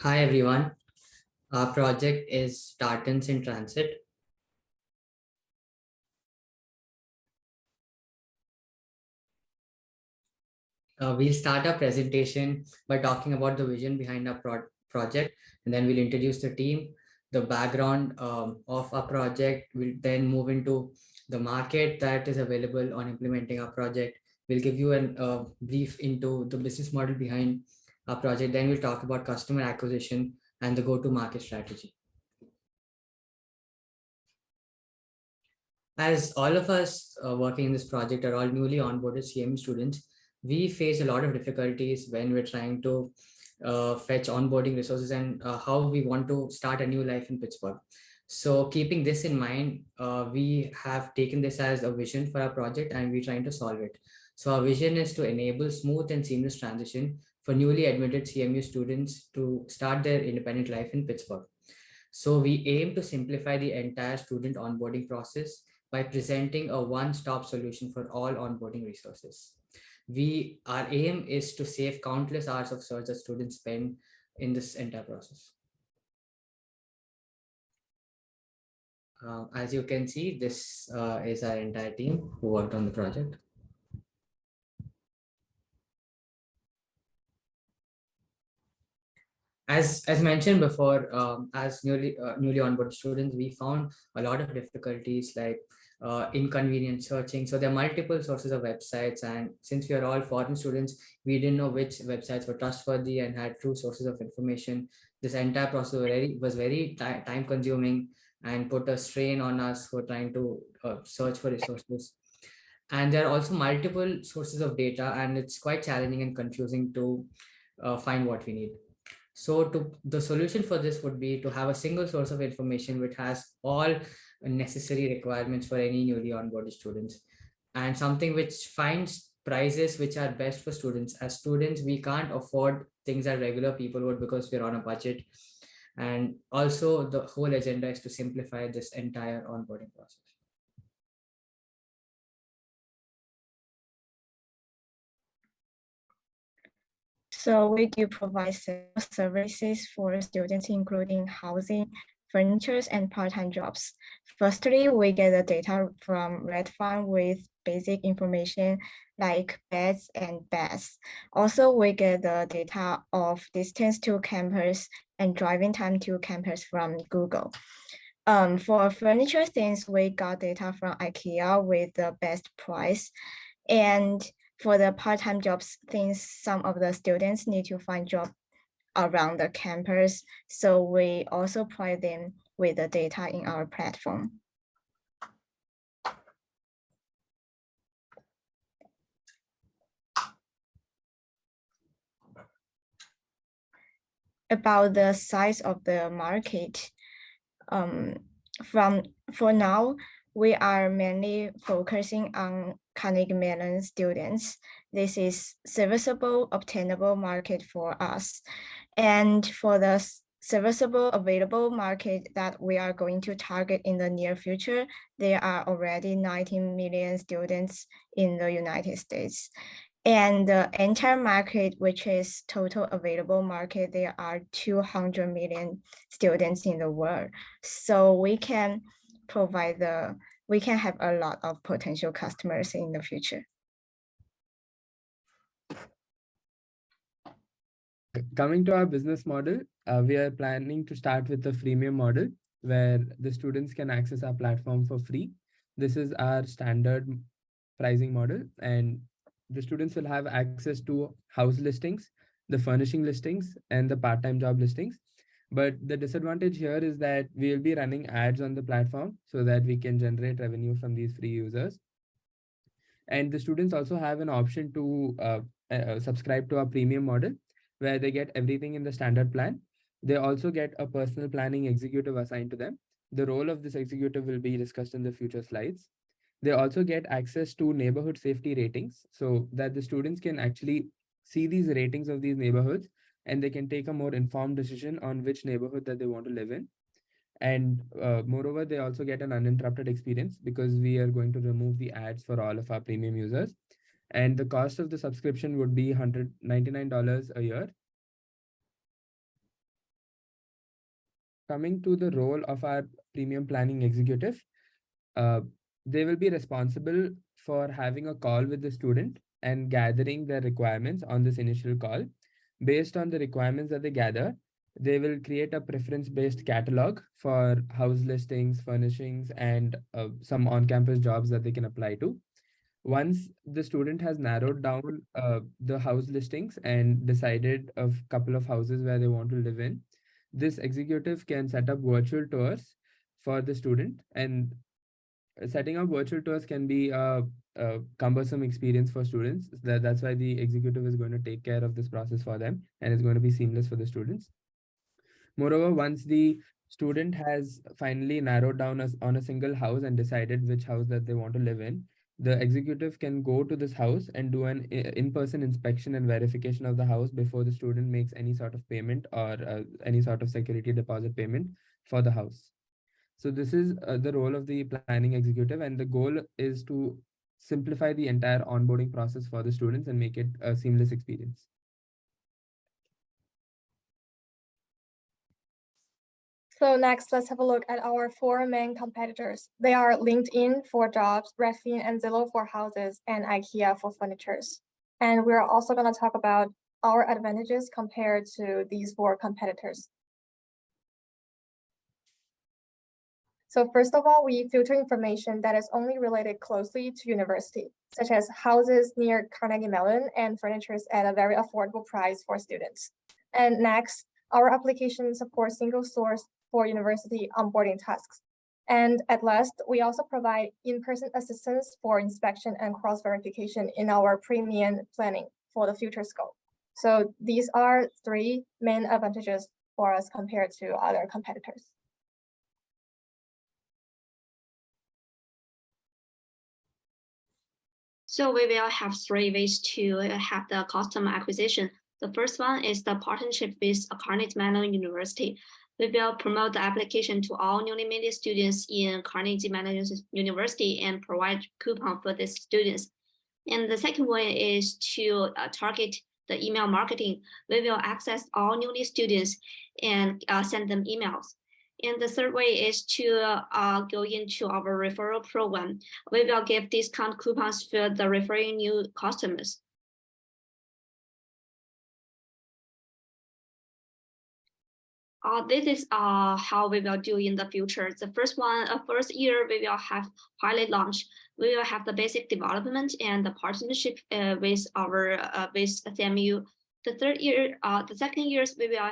Hi everyone. Our project is Tartans in Transit. We'll start our presentation by talking about the vision behind our project, and then we'll introduce the team, the background of our project. We'll then move into the market that is available on implementing our project. We'll give you a brief into the business model behind our project. Then we'll talk about customer acquisition and the go-to-market strategy. As all of us working in this project are all newly onboarded CME students, we face a lot of difficulties when we're trying to fetch onboarding resources and how we want to start a new life in Pittsburgh. So keeping this in mind, we have taken this as a vision for our project and we're trying to solve it. So our vision is to enable smooth and seamless transition for newly admitted CMU students to start their independent life in Pittsburgh. So we aim to simplify the entire student onboarding process by presenting a one-stop solution for all onboarding resources. Our aim is to save countless hours of search that students spend in this entire process. As you can see, this is our entire team who worked on the project. As mentioned before, as newly onboard students, we found a lot of difficulties like inconvenient searching. So there are multiple sources of websites, and since we are all foreign students, we didn't know which websites were trustworthy and had true sources of information. This entire process was very time consuming and put a strain on us who are trying to search for resources. And there are also multiple sources of data, and it's quite challenging and confusing to find what we need. So the solution for this would be to have a single source of information which has all necessary requirements for any newly onboarded students, and something which finds prices which are best for students. As students, we can't afford things that regular people would because we're on a budget. And also the whole agenda is to simplify this entire onboarding process. So we do provide services for students, including housing, furniture, and part-time jobs. Firstly, we get the data from Redfin with basic information like beds and baths. Also, we get the data of distance to campus and driving time to campus from Google. For furniture things, we got data from IKEA with the best price. And for the part-time jobs things, some of the students need to find job around the campus. So we also provide them with the data in our platform. About the size of the market, for now, we are mainly focusing on Carnegie Mellon students. This is serviceable, obtainable market for us. And for the serviceable available market that we are going to target in the near future, there are already 19 million students in the United States. And the entire market, which is total available market, there are 200 million students in the world. So we can have a lot of potential customers in the future. Coming to our business model, we are planning to start with the freemium model where the students can access our platform for free. This is our standard pricing model, and the students will have access to house listings, the furnishing listings, and the part-time job listings. But the disadvantage here is that we will be running ads on the platform so that we can generate revenue from these free users. And the students also have an option to subscribe to our premium model where they get everything in the standard plan. They also get a personal planning executive assigned to them. The role of this executive will be discussed in the future slides. They also get access to neighborhood safety ratings so that the students can actually see these ratings of these neighborhoods and they can take a more informed decision on which neighborhood that they want to live in. And moreover, they also get an uninterrupted experience because we are going to remove the ads for all of our premium users. And the cost of the subscription would be $199 a year. coming to the role of our premium planning executive, uh, they will be responsible for having a call with the student and gathering their requirements on this initial call. Based on the requirements that they gather, they will create a preference-based catalog for house listings, furnishings, and some on-campus jobs that they can apply to. Once the student has narrowed down the house listings and decided a couple of houses where they want to live in, this executive can set up virtual tours for the student. And setting up virtual tours can be a cumbersome experience for students. That's why the executive is going to take care of this process for them, and it's going to be seamless for the students. Moreover, once the student has finally narrowed down on a single house and decided which house that they want to live in, the executive can go to this house and do an in-person inspection and verification of the house before the student makes any sort of payment or any sort of security deposit payment for the house. So this is the role of the planning executive, and the goal is to simplify the entire onboarding process for the students and make it a seamless experience. So next, let's have a look at our 4 main competitors. They are LinkedIn for jobs, Redfin and Zillow for houses, and IKEA for furnitures. And we're also going to talk about our advantages compared to these 4 competitors. So first of all, we filter information that is only related closely to university, such as houses near Carnegie Mellon and furnitures at a very affordable price for students. And next, our application supports single source for university onboarding tasks. And at last, we also provide in-person assistance for inspection and cross-verification in our premium planning for the future scope. So these are 3 main advantages for us compared to other competitors. So we will have 3 ways to have the customer acquisition. The first one is the partnership with Carnegie Mellon University. We will promote the application to all newly minted students in Carnegie Mellon University and provide coupon for these students. And the second one is to target the email marketing. We will access all newly students and send them emails. And the third way is to go into our referral program. We will give discount coupons for the referring new customers. This is how we will do in the future. The first year, we will have pilot launch. We will have the basic development and the partnership with our with CMU. The second years, we will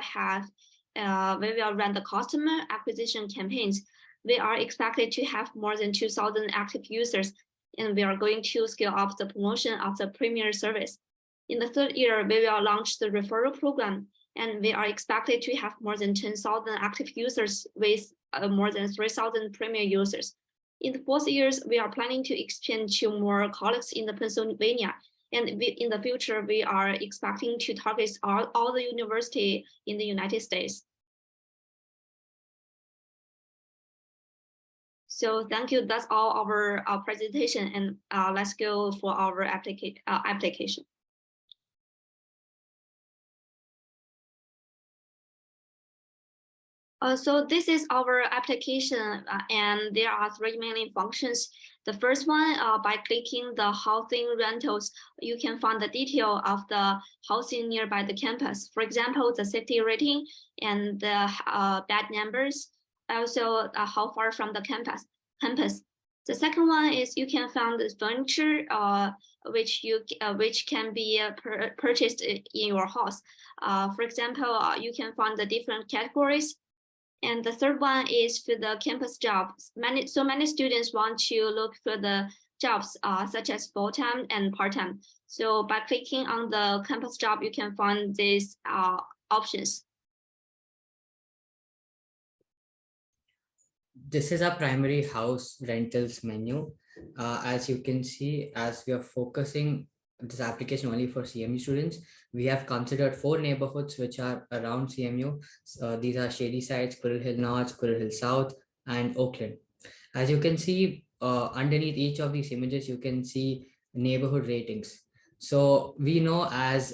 run the customer acquisition campaigns. We are expected to have more than 2,000 active users, and we are going to scale up the promotion of the premier service. In the third year, we will launch the referral program, and we are expected to have more than 10,000 active users with more than 3,000 premier users. In the fourth years, we are planning to expand to more colleges in the Pennsylvania. And in the future, we are expecting to target all the university in the United States. So thank you. That's all our presentation, and let's go for our application. So this is our application, and there are 3 main functions. The first one, by clicking the housing rentals, you can find the detail of the housing nearby the campus. For example, the safety rating and the bed numbers, also how far from the campus. The second one is you can find the furniture which can be purchased in your house. For example, you can find the different categories. And the third one is for the campus jobs. Many students want to look for the jobs such as full-time and part-time. So by clicking on the campus job, you can find these options. This is our primary house rentals menu. As you can see, as we are focusing this application only for CMU students, we have considered 4 neighborhoods which are around CMU. These are Shadyside, Squirrel Hill North, Squirrel Hill South, and Oakland. As you can see, underneath each of these images, you can see neighborhood ratings. So we know as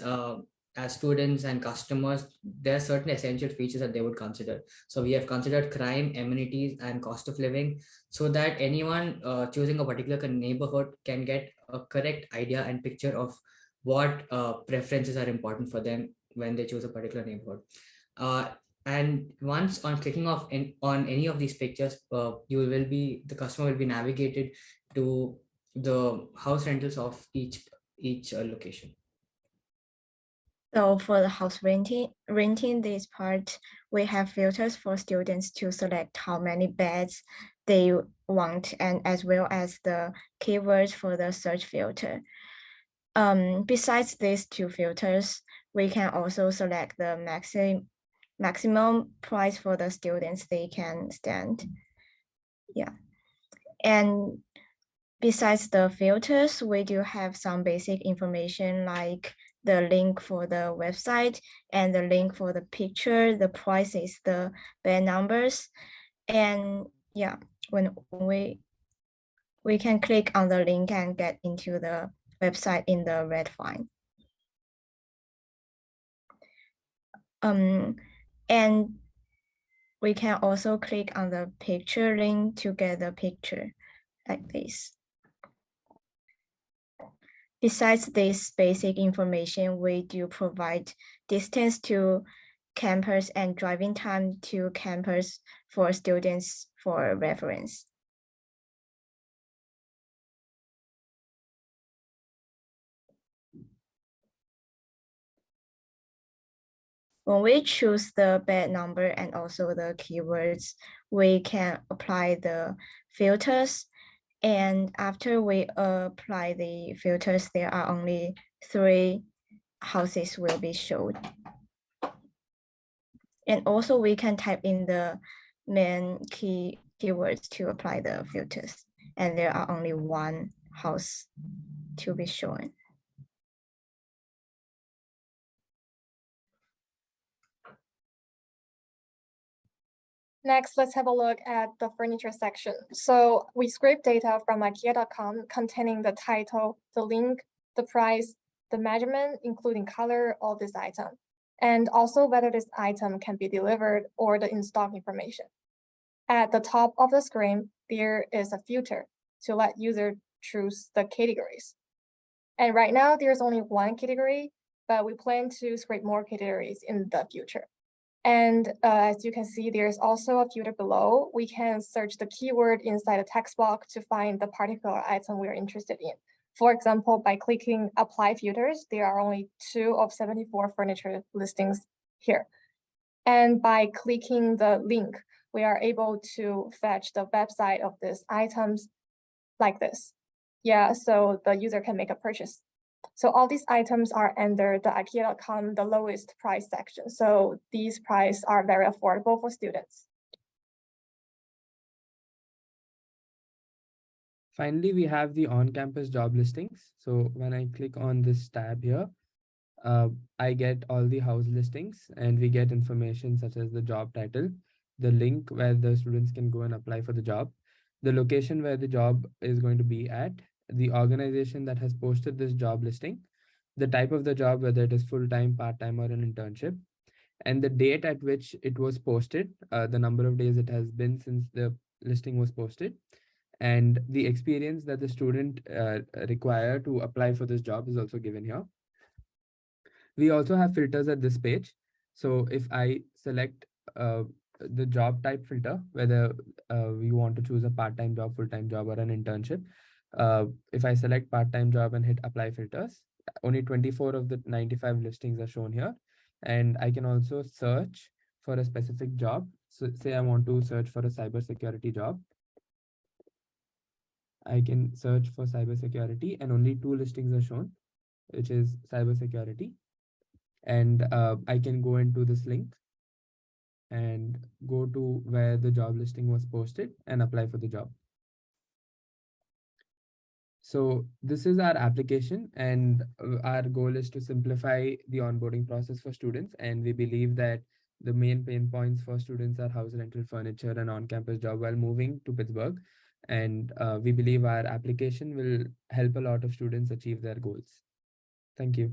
as students and customers, there are certain essential features that they would consider. So we have considered crime, amenities, and cost of living, so that anyone choosing a particular neighborhood can get a correct idea and picture of what preferences are important for them when they choose a particular neighborhood. Uh, and once on clicking off on any of these pictures, the customer will be navigated to the house rentals of each location. So for the house renting this part, we have filters for students to select how many beds they want, and as well as the keywords for the search filter. Besides these two filters, we can also select the maximum price for the students they can stand. Yeah. And besides the filters, we do have some basic information like the link for the website and the link for the picture, the prices, the bed numbers. And yeah, when we can click on the link and get into the website in the Redfine. And we can also click on the picture link to get the picture like this. Besides this basic information, we do provide distance to campus and driving time to campus for students for reference. When we choose the bed number and also the keywords, we can apply the filters. And after we apply the filters, there are only 3 houses will be shown. And also we can type in the main keywords to apply the filters. And there are only 1 house to be shown. Next, let's have a look at the furniture section. So we scrape data from IKEA.com containing the title, the link, the price, the measurement, including color of this item, and also whether this item can be delivered or the in-stock information. At the top of the screen, there is a filter to let user choose the categories. And right now, there's only 1 category, but we plan to scrape more categories in the future. And as you can see, there's also a filter below. We can search the keyword inside the text box to find the particular item we're interested in. For example, by clicking apply filters, there are only 2 of 74 furniture listings here. And by clicking the link, we are able to fetch the website of these items like this. Yeah, so the user can make a purchase. So all these items are under the IKEA.com, the lowest price section. So these prices are very affordable for students. Finally, we have the on-campus job listings. So when I click on this tab here, I get all the house listings, and we get information such as the job title, the link where the students can go and apply for the job, the location where the job is going to be at, the organization that has posted this job listing, the type of the job, whether it is full-time, part-time, or an internship, and the date at which it was posted, the number of days it has been since the listing was posted, and the experience that the student require to apply for this job is also given here. We also have filters at this page. So if I select the job type filter, whether we want to choose a part-time job, full-time job, or an internship, if I select part-time job and hit apply filters, only 24 of the 95 listings are shown here. And I can also search for a specific job. So say I want to search for a cybersecurity job. I can search for cybersecurity, and only 2 listings are shown, which is cybersecurity. And I can go into this link and go to where the job listing was posted and apply for the job. So this is our application, and our goal is to simplify the onboarding process for students. And we believe that the main pain points for students are house rental, furniture, and on-campus job while moving to Pittsburgh. And we believe our application will help a lot of students achieve their goals. Thank you.